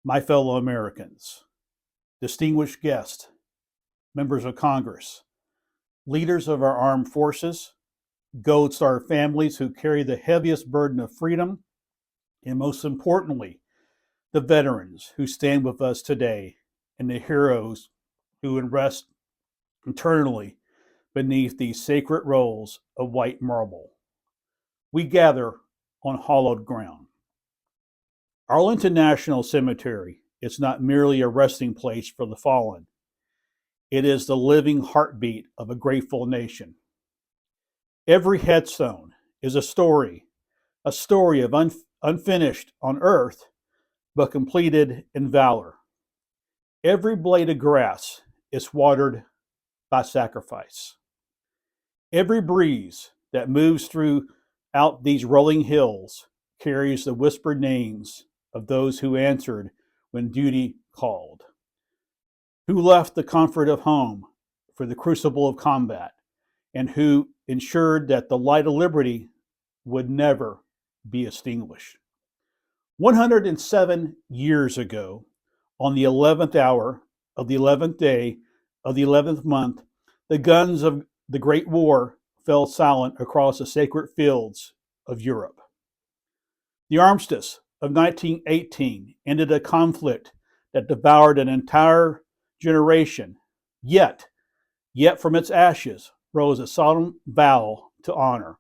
My fellow Americans, distinguished guests, members of Congress, leaders of our armed forces, Gold Star families who carry the heaviest burden of freedom, and most importantly, the veterans who stand with us today and the heroes who rest eternally beneath these sacred rolls of white marble. We gather on hallowed ground. Arlington National Cemetery is not merely a resting place for the fallen, it is the living heartbeat of a grateful nation. Every headstone is a story of unfinished on earth, but completed in valor. Every blade of grass is watered by sacrifice. Every breeze that moves throughout these rolling hills carries the whispered names of those who answered when duty called, who left the comfort of home for the crucible of combat, and who ensured that the light of liberty would never be extinguished. 107 years ago, on the 11th hour of the 11th day of the 11th month, the guns of the Great War fell silent across the sacred fields of Europe. The armistice of 1918 ended a conflict that devoured an entire generation, yet from its ashes rose a solemn vow to honor.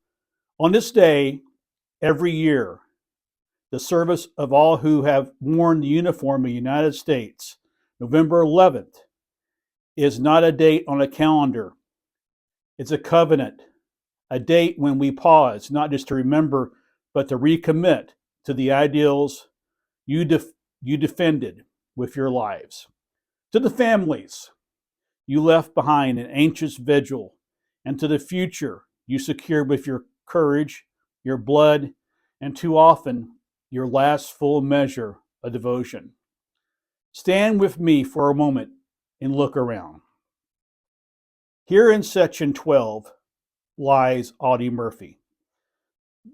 On this day, every year, the service of all who have worn the uniform of the United States, November 11th, is not a date on a calendar. It's a covenant, a date when we pause, not just to remember, but to recommit to the ideals you defended with your lives. To the families you left behind in anxious vigil, and to the future you secured with your courage, your blood, and too often your last full measure of devotion. Stand with me for a moment and look around. Here in section 12 lies Audie Murphy,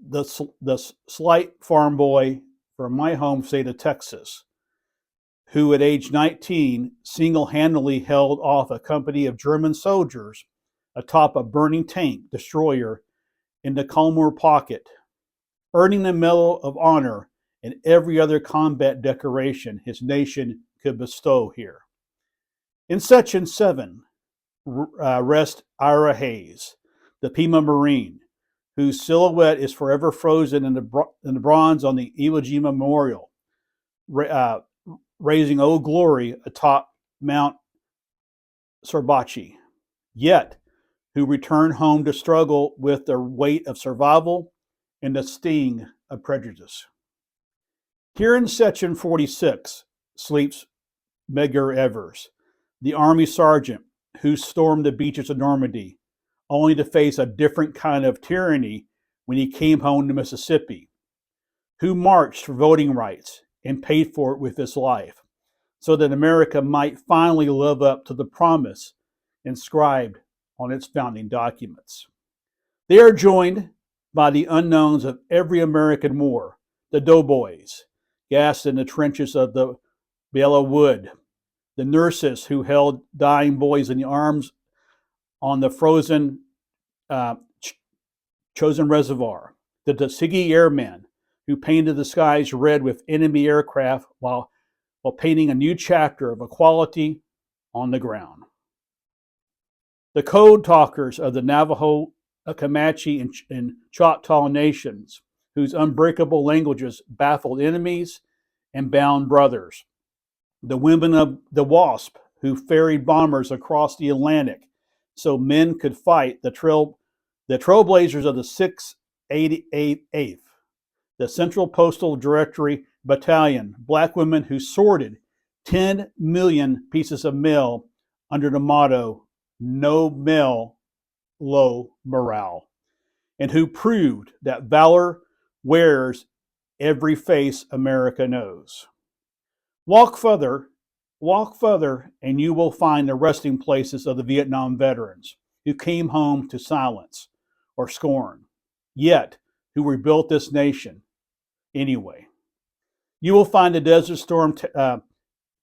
the slight farm boy from my home state of Texas, who at age 19 single-handedly held off a company of German soldiers atop a burning tank destroyer in the Kalmar Pocket, earning the Medal of Honor and every other combat decoration his nation could bestow here. In section 7 rests Ira Hayes, the Pima Marine, whose silhouette is forever frozen in the bronze on the Iwo Jima Memorial, raising Old Glory atop Mount Sorbachi, yet who returned home to struggle with the weight of survival and the sting of prejudice. Here in section 46 sleeps Medgar Evers, the Army sergeant who stormed the beaches of Normandy, only to face a different kind of tyranny when he came home to Mississippi, who marched for voting rights and paid for it with his life, so that America might finally live up to the promise inscribed on its founding documents. They are joined by the unknowns of every American war, the doughboys, gassed in the trenches of the Bella Wood, the nurses who held dying boys in the arms on the frozen Chosin Reservoir, the Tuskegee Airmen who painted the skies red with enemy aircraft while painting a new chapter of equality on the ground. The code talkers of the Navajo, Comanche, and Choctaw nations, whose unbreakable languages baffled enemies and bound brothers. The women of the WASP, who ferried bombers across the Atlantic so men could fight, the trailblazers of the 688th, the Central Postal Directory Battalion, black women who sorted 10 million pieces of mail under the motto, "No mail, low morale," and who proved that valor wears every face America knows. Walk further, and you will find the resting places of the Vietnam veterans who came home to silence or scorn, yet who rebuilt this nation anyway. You will find the Desert Storm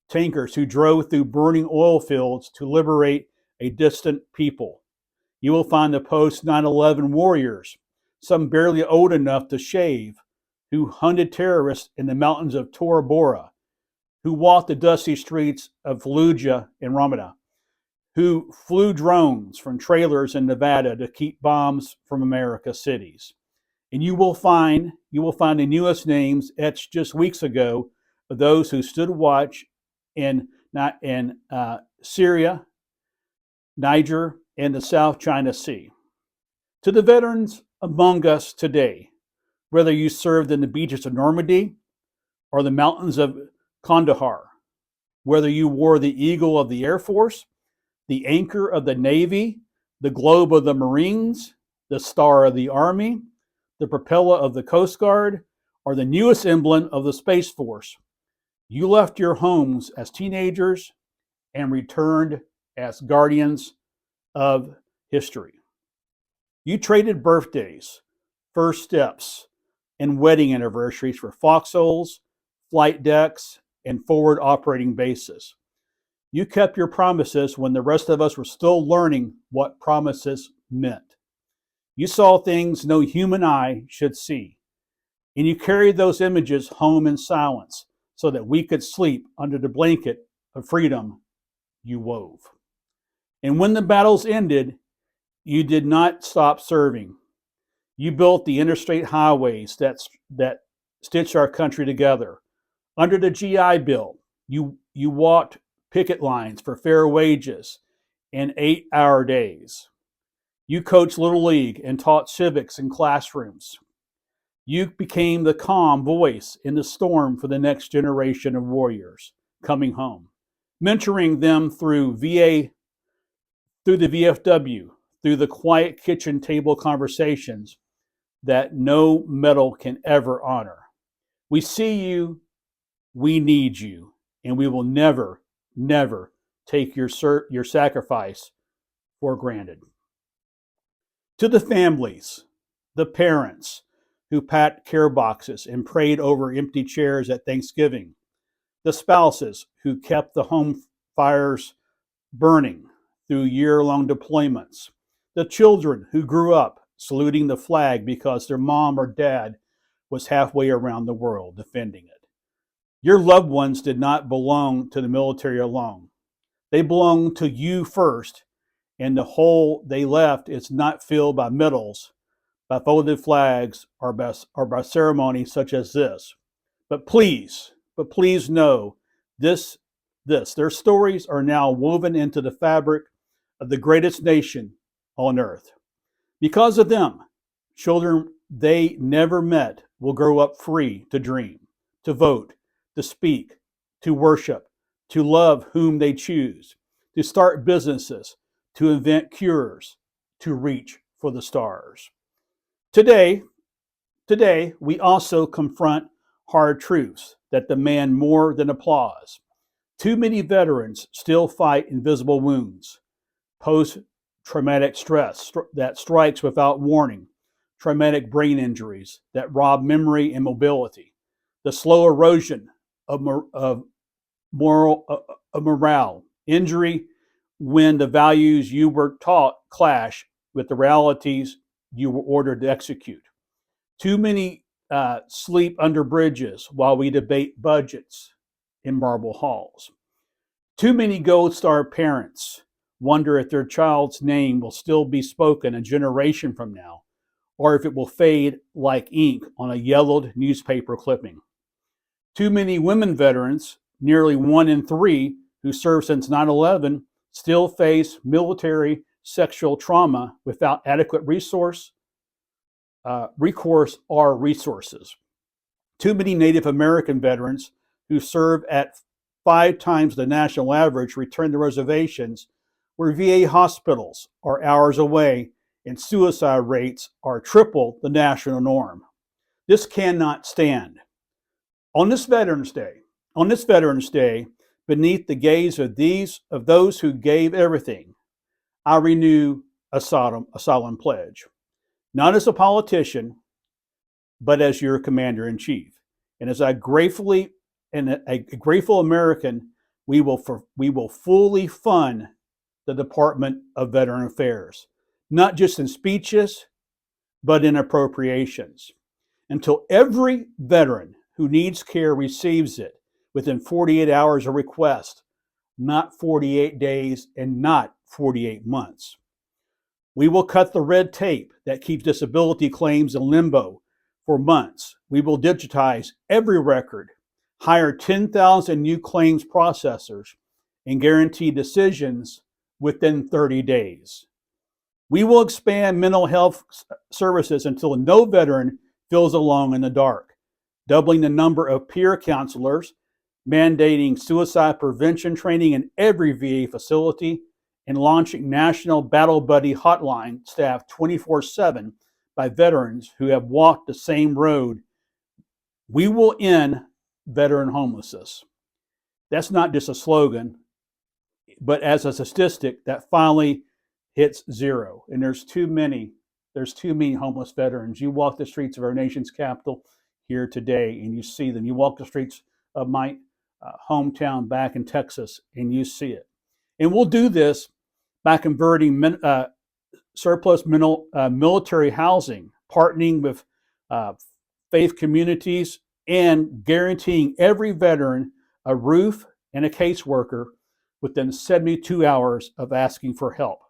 tankers who drove through burning oil fields to liberate a distant people. You will find the post 9/11 warriors, some barely old enough to shave, who hunted terrorists in the mountains of Tora Bora, who walked the dusty streets of Fallujah and Ramadi, who flew drones from trailers in Nevada to keep bombs from America's cities. And you will find the newest names etched just weeks ago of those who stood watch in not in Syria, Niger, and the South China Sea. To the veterans among us today, whether you served in the beaches of Normandy or the mountains of Kandahar, whether you wore the eagle of the Air Force, the anchor of the Navy, the globe of the Marines, the star of the Army, the propeller of the Coast Guard, or the newest emblem of the Space Force, you left your homes as teenagers and returned as guardians of history. You traded birthdays, first steps, and wedding anniversaries for foxholes, flight decks, and forward operating bases. You kept your promises when the rest of us were still learning what promises meant. You saw things no human eye should see, and you carried those images home in silence so that we could sleep under the blanket of freedom you wove. And when the battles ended, you did not stop serving. You built the interstate highways that stitched our country together. Under the GI Bill, you walked picket lines for fair wages and 8-hour days. You coached Little League and taught civics in classrooms. You became the calm voice in the storm for the next generation of warriors coming home, mentoring them through the VFW, through the quiet kitchen table conversations that no medal can ever honor. We see you, we need you, and we will never, never take your sacrifice for granted. To the families, the parents who packed care boxes and prayed over empty chairs at Thanksgiving, the spouses who kept the home fires burning through year-long deployments, the children who grew up saluting the flag because their mom or dad was halfway around the world defending it. Your loved ones did not belong to the military alone. They belong to you first, and the hole they left is not filled by medals, by folded flags, or by ceremonies such as this. But please know their stories are now woven into the fabric of the greatest nation on earth. Because of them, children they never met will grow up free to dream, to vote, to speak, to worship, to love whom they choose, to start businesses, to invent cures, to reach for the stars. Today, today we also confront hard truths that demand more than applause. Too many veterans still fight invisible wounds, post-traumatic stress that strikes without warning, traumatic brain injuries that rob memory and mobility, the slow erosion of morale, injury when the values you were taught clash with the realities you were ordered to execute. Too many sleep under bridges while we debate budgets in marble halls. Too many Gold Star parents wonder if their child's name will still be spoken a generation from now, or if it will fade like ink on a yellowed newspaper clipping. Too many women veterans, nearly 1 in 3 who served since 9/11, still face military sexual trauma without adequate recourse or resources. Too many Native American veterans who serve at 5 times the national average return to reservations where VA hospitals are hours away and suicide rates are triple the national norm. This cannot stand. On this Veterans Day, beneath the gaze of those who gave everything, I renew a solemn pledge, not as a politician, but as your commander in chief. And as I gratefully and a grateful American, we will fully fund the Department of Veteran Affairs, not just in speeches, but in appropriations, until every veteran who needs care receives it within 48 hours of request, not 48 days and not 48 months. We will cut the red tape that keeps disability claims in limbo for months. We will digitize every record, hire 10,000 new claims processors, and guarantee decisions within 30 days. We will expand mental health services until no veteran feels alone in the dark, doubling the number of peer counselors, mandating suicide prevention training in every VA facility, and launching national battle buddy hotline staffed 24/7 by veterans who have walked the same road. We will end veteran homelessness. That's not just a slogan, but as a statistic that finally hits zero. And there's too many homeless veterans. You walk the streets of our nation's capital here today and you see them. You walk the streets of my hometown back in Texas and you see it. And we'll do this by converting surplus military housing, partnering with faith communities, and guaranteeing every veteran a roof and a caseworker within 72 hours of asking for help.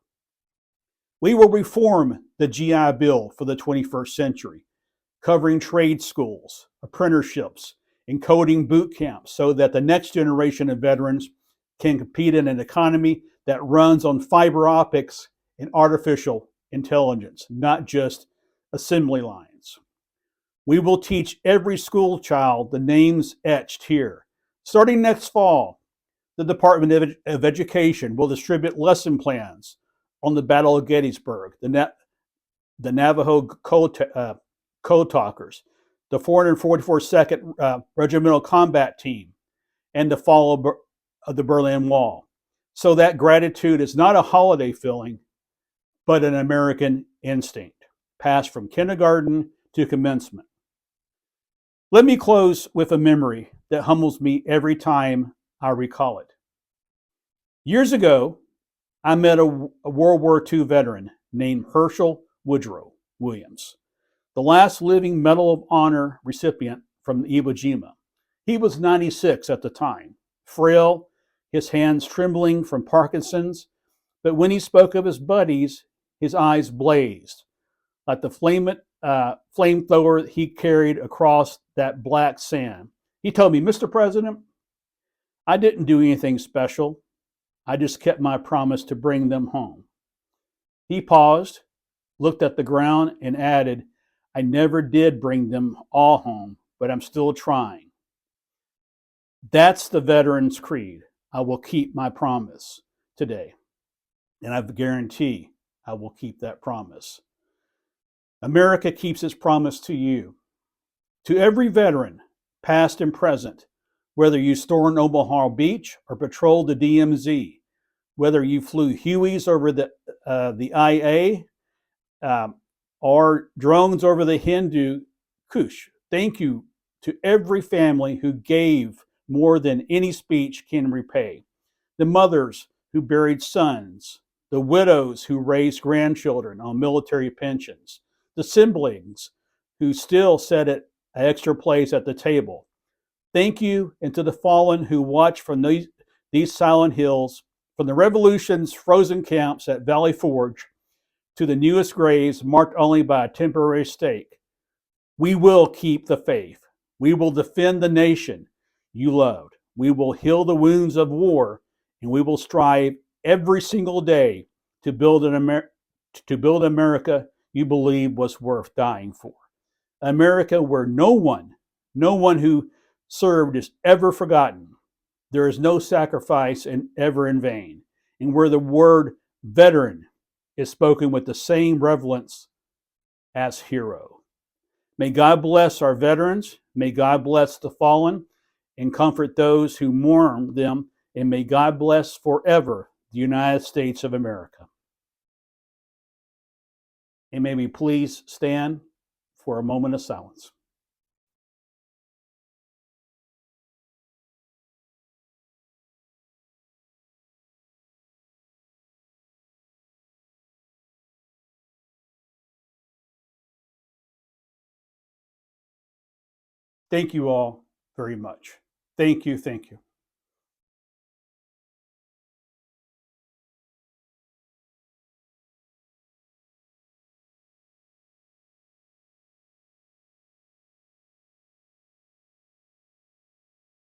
We will reform the GI Bill for the 21st century, covering trade schools, apprenticeships, and coding boot camps so that the next generation of veterans can compete in an economy that runs on fiber optics and artificial intelligence, not just assembly lines. We will teach every school child the names etched here. Starting next fall, the Department of Education will distribute lesson plans on the Battle of Gettysburg, the Navajo Code Talkers, the 444nd Regimental Combat Team, and the fall of the Berlin Wall. So that gratitude is not a holiday feeling, but an American instinct, passed from kindergarten to commencement. Let me close with a memory that humbles me every time I recall it. Years ago, I met a World War II veteran named Herschel Woodrow Williams, the last living Medal of Honor recipient from Iwo Jima. He was 96 at the time, frail, his hands trembling from Parkinson's, but when he spoke of his buddies, his eyes blazed like the flamethrower he carried across that black sand. He told me, "Mr. President, I didn't do anything special. I just kept my promise to bring them home." He paused, looked at the ground, and added, "I never did bring them all home, but I'm still trying." That's the veteran's creed. I will keep my promise today. And I guarantee I will keep that promise. America keeps its promise to you. To every veteran, past and present, whether you stormed Omaha Beach or patrolled the DMZ, whether you flew Hueys over the IA or drones over the Hindu Kush, thank you to every family who gave more than any speech can repay. The mothers who buried sons, the widows who raised grandchildren on military pensions, the siblings who still set an extra place at the table. Thank you, and to the fallen who watch from these silent hills, from the revolution's frozen camps at Valley Forge to the newest graves marked only by a temporary stake. We will keep the faith. We will defend the nation you loved. We will heal the wounds of war, and we will strive every single day to build America you believe was worth dying for. America where no one who served is ever forgotten. There is no sacrifice ever in vain, and where the word veteran is spoken with the same reverence as hero. May God bless our veterans. May God bless the fallen and comfort those who mourn them. And may God bless forever the United States of America. And may we please stand for a moment of silence. Thank you all very much. Thank you. Thank you.